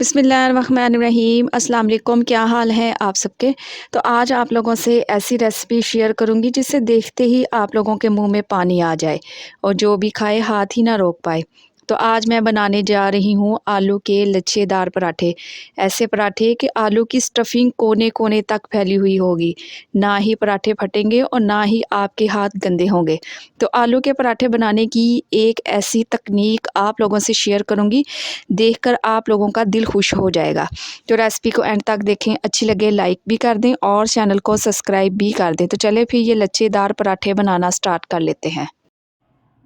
बिस्मिल्लाहिर्रहमानिर्रहीम अस्सलाम वालेकुम। क्या हाल है आप सबके। तो आज आप लोगों से ऐसी रेसिपी शेयर करूंगी जिसे देखते ही आप लोगों के मुंह में पानी आ जाए और जो भी खाए हाथ ही ना रोक पाए। तो आज मैं बनाने जा रही हूँ आलू के लच्छेदार पराठे। ऐसे पराठे कि आलू की स्टफिंग कोने कोने तक फैली हुई होगी, ना ही पराठे फटेंगे और ना ही आपके हाथ गंदे होंगे। तो आलू के पराठे बनाने की एक ऐसी तकनीक आप लोगों से शेयर करूंगी, देखकर आप लोगों का दिल खुश हो जाएगा। तो रेसिपी को एंड तक देखें, अच्छी लगे लाइक भी कर दें और चैनल को सब्सक्राइब भी कर दें। तो चले फिर ये लच्छेदार पराठे बनाना स्टार्ट कर लेते हैं।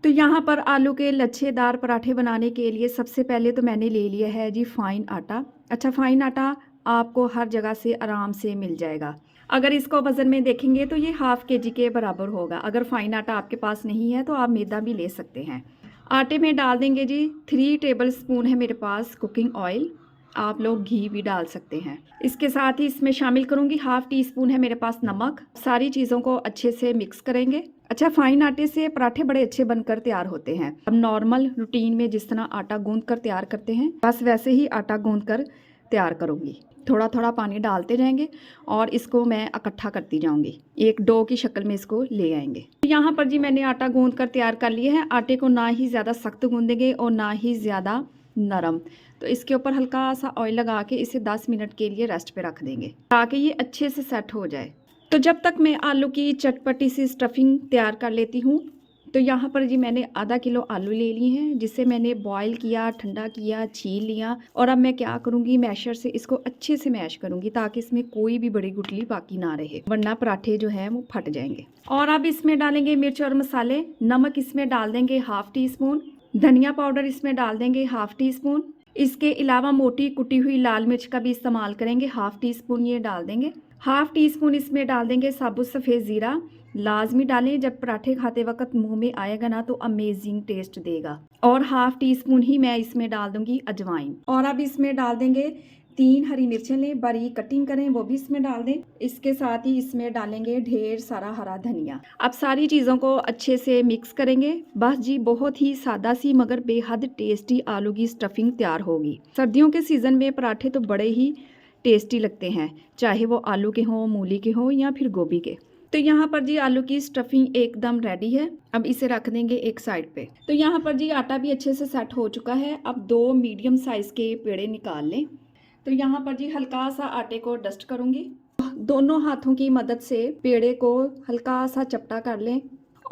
तो यहाँ पर आलू के लच्छेदार पराठे बनाने के लिए सबसे पहले तो मैंने ले लिया है जी फाइन आटा। अच्छा, फाइन आटा आपको हर जगह से आराम से मिल जाएगा। अगर इसको वज़न में देखेंगे तो ये हाफ़ केजी के बराबर होगा। अगर फाइन आटा आपके पास नहीं है तो आप मैदा भी ले सकते हैं। आटे में डाल देंगे जी 3 टेबल स्पून है मेरे पास कुकिंग ऑयल। आप लोग घी भी डाल सकते हैं। इसके साथ ही इसमें शामिल करूंगी हाफ़ टी स्पून है मेरे पास नमक। सारी चीज़ों को अच्छे से मिक्स करेंगे। अच्छा, फाइन आटे से पराठे बड़े अच्छे बनकर तैयार होते हैं। अब नॉर्मल रूटीन में जिस तरह आटा गूंद कर तैयार करते हैं, बस वैसे ही आटा गूंद कर तैयार करूंगी। थोड़ा थोड़ा पानी डालते जाएंगे और इसको मैं इकट्ठा करती जाऊंगी। एक डो की शक्ल में इसको ले आएंगे। यहाँ पर जी मैंने आटा गूंद कर तैयार कर लिया है। आटे को ना ही ज़्यादा सख्त गूंदेंगे और ना ही ज़्यादा नरम। तो इसके ऊपर हल्का सा ऑयल लगा के इसे 10 मिनट के लिए रेस्ट पे रख देंगे ताकि ये अच्छे से सेट हो जाए। तो जब तक मैं आलू की चटपटी सी स्टफिंग तैयार कर लेती हूँ, तो यहाँ पर जी मैंने आधा किलो आलू ले लिए हैं, जिसे मैंने बॉईल किया, ठंडा किया, छील लिया। और अब मैं क्या करूँगी, मैशर से इसको अच्छे से मैश करूँगी ताकि इसमें कोई भी बड़ी गुठली बाकी ना रहे, वरना पराठे जो है वो फट जाएंगे। और अब इसमें डालेंगे मिर्च और मसाले। नमक इसमें डाल देंगे हाफ़ टी स्पून, धनिया पाउडर इसमें डाल देंगे हाफ़ टी स्पून। इसके अलावा मोटी कुटी हुई लाल मिर्च का भी इस्तेमाल करेंगे, हाफ़ टी स्पून ये डाल देंगे। हाफ़ टी स्पून इसमें डाल देंगे साबुत सफ़ेद ज़ीरा। लाजमी डालें, जब पराठे खाते वक्त मुंह में आएगा ना तो अमेजिंग टेस्ट देगा। और हाफ़ टी स्पून ही मैं इसमें डाल दूंगी अजवाइन। और अब इसमें डाल देंगे 3 हरी मिर्चें लें, बारीक कटिंग करें, वो भी इसमें डाल दें। इसके साथ ही इसमें डालेंगे ढेर सारा हरा धनिया। अब सारी चीज़ों को अच्छे से मिक्स करेंगे। बस जी बहुत ही सादा सी मगर बेहद टेस्टी आलू की स्टफिंग तैयार होगी। सर्दियों के सीज़न में पराठे तो बड़े ही टेस्टी लगते हैं, चाहे वो आलू के हों, मूली के हों या फिर गोभी के। तो यहाँ पर जी आलू की स्टफिंग एकदम रेडी है। अब इसे रख देंगे एक साइड पे। तो यहाँ पर जी आटा भी अच्छे से सेट हो चुका है। अब 2 मीडियम साइज़ के पेड़े निकाल लें। तो यहाँ पर जी हल्का सा आटे को डस्ट करूँगी। दोनों हाथों की मदद से पेड़े को हल्का सा चपटा कर लें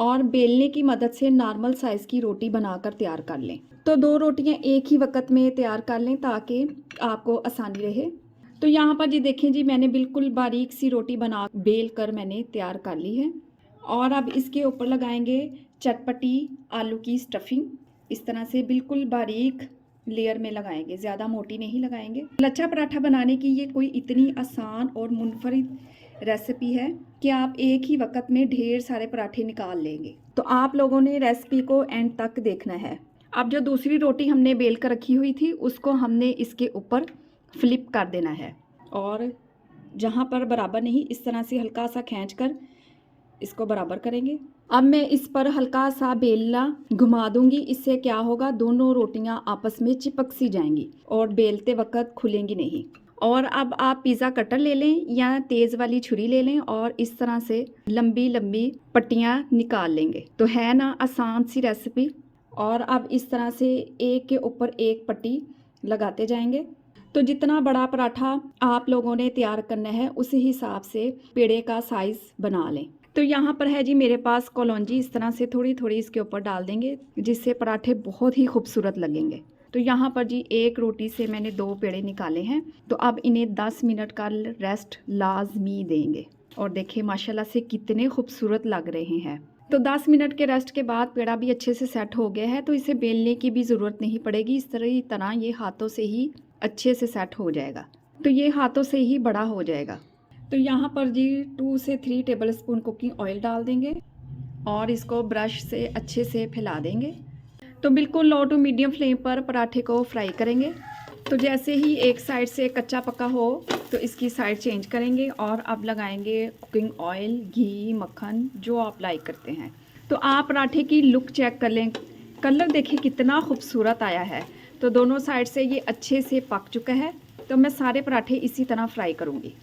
और बेलने की मदद से नॉर्मल साइज़ की रोटी बनाकर तैयार कर लें। तो 2 रोटियां एक ही वक्त में तैयार कर लें ताकि आपको आसानी रहे। तो यहाँ पर जी देखें जी मैंने बिल्कुल बारीक सी रोटी बना बेल कर मैंने तैयार कर ली है। और अब इसके ऊपर लगाएंगे चटपटी आलू की स्टफिंग। इस तरह से बिल्कुल बारीक लेयर में लगाएंगे, ज़्यादा मोटी नहीं लगाएंगे। लच्छा पराठा बनाने की ये कोई इतनी आसान और मुनफरिद रेसिपी है कि आप एक ही वक्त में ढेर सारे पराठे निकाल लेंगे। तो आप लोगों ने रेसिपी को एंड तक देखना है। अब जो दूसरी रोटी हमने बेल कर रखी हुई थी उसको हमने इसके ऊपर फ्लिप कर देना है और जहाँ पर बराबर नहीं इस तरह से हल्का सा खींच कर इसको बराबर करेंगे। अब मैं इस पर हल्का सा बेलना घुमा दूंगी। इससे क्या होगा, दोनों रोटियां आपस में चिपक सी जाएंगी और बेलते वक्त खुलेंगी नहीं। और अब आप पिज़्ज़ा कटर ले लें या तेज़ वाली छुरी ले लें और इस तरह से लंबी लंबी पट्टियां निकाल लेंगे। तो है ना आसान सी रेसिपी। और अब इस तरह से एक के ऊपर एक पट्टी लगाते जाएंगे। तो जितना बड़ा पराठा आप लोगों ने तैयार करना है उसी हिसाब से पेड़े का साइज़ बना लें। तो यहाँ पर है जी मेरे पास कलौंजी, इस तरह से थोड़ी थोड़ी इसके ऊपर डाल देंगे जिससे पराठे बहुत ही खूबसूरत लगेंगे। तो यहाँ पर जी एक रोटी से मैंने 2 पेड़े निकाले हैं। तो अब इन्हें 10 मिनट का रेस्ट लाजमी देंगे। और देखिए माशाल्लाह से कितने खूबसूरत लग रहे हैं। तो 10 मिनट के रेस्ट के बाद पेड़ा भी अच्छे से सेट हो गया है, तो इसे बेलने की भी ज़रूरत नहीं पड़ेगी। इस तरह ये हाथों से ही अच्छे से सेट हो जाएगा। तो ये हाथों से ही बड़ा हो जाएगा। तो यहाँ पर जी 2 से 3 टेबल स्पून कुकिंग ऑयल डाल देंगे और इसको ब्रश से अच्छे से फैला देंगे। तो बिल्कुल लो टू मीडियम फ्लेम पर पराठे को फ्राई करेंगे। तो जैसे ही एक साइड से कच्चा पका हो तो इसकी साइड चेंज करेंगे और अब लगाएंगे कुकिंग ऑयल, घी, मक्खन जो आप लाइक करते हैं। तो आप पराठे की लुक चेक कर लें, कलर देखिए कितना खूबसूरत आया है। तो दोनों साइड से ये अच्छे से पक चुका है। तो मैं सारे पराठे इसी तरह फ्राई करूँगी।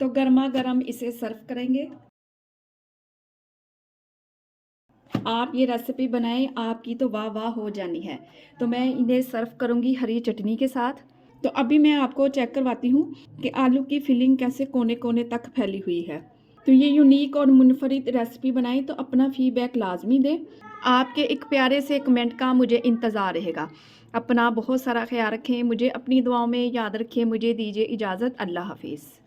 तो गर्मा गर्म इसे सर्व करेंगे। आप ये रेसिपी बनाएं, आपकी तो वाह वाह हो जानी है। तो मैं इन्हें सर्व करूँगी हरी चटनी के साथ। तो अभी मैं आपको चेक करवाती हूँ कि आलू की फिलिंग कैसे कोने कोने तक फैली हुई है। तो ये यूनिक और मुनफरिद रेसिपी बनाएं तो अपना फीडबैक लाजमी दें। आपके एक प्यारे से कमेंट का मुझे इंतज़ार रहेगा। अपना बहुत सारा ख्याल रखें, मुझे अपनी दुआओं में याद रखें। मुझे दीजिए इजाज़त। अल्लाह हाफिज़।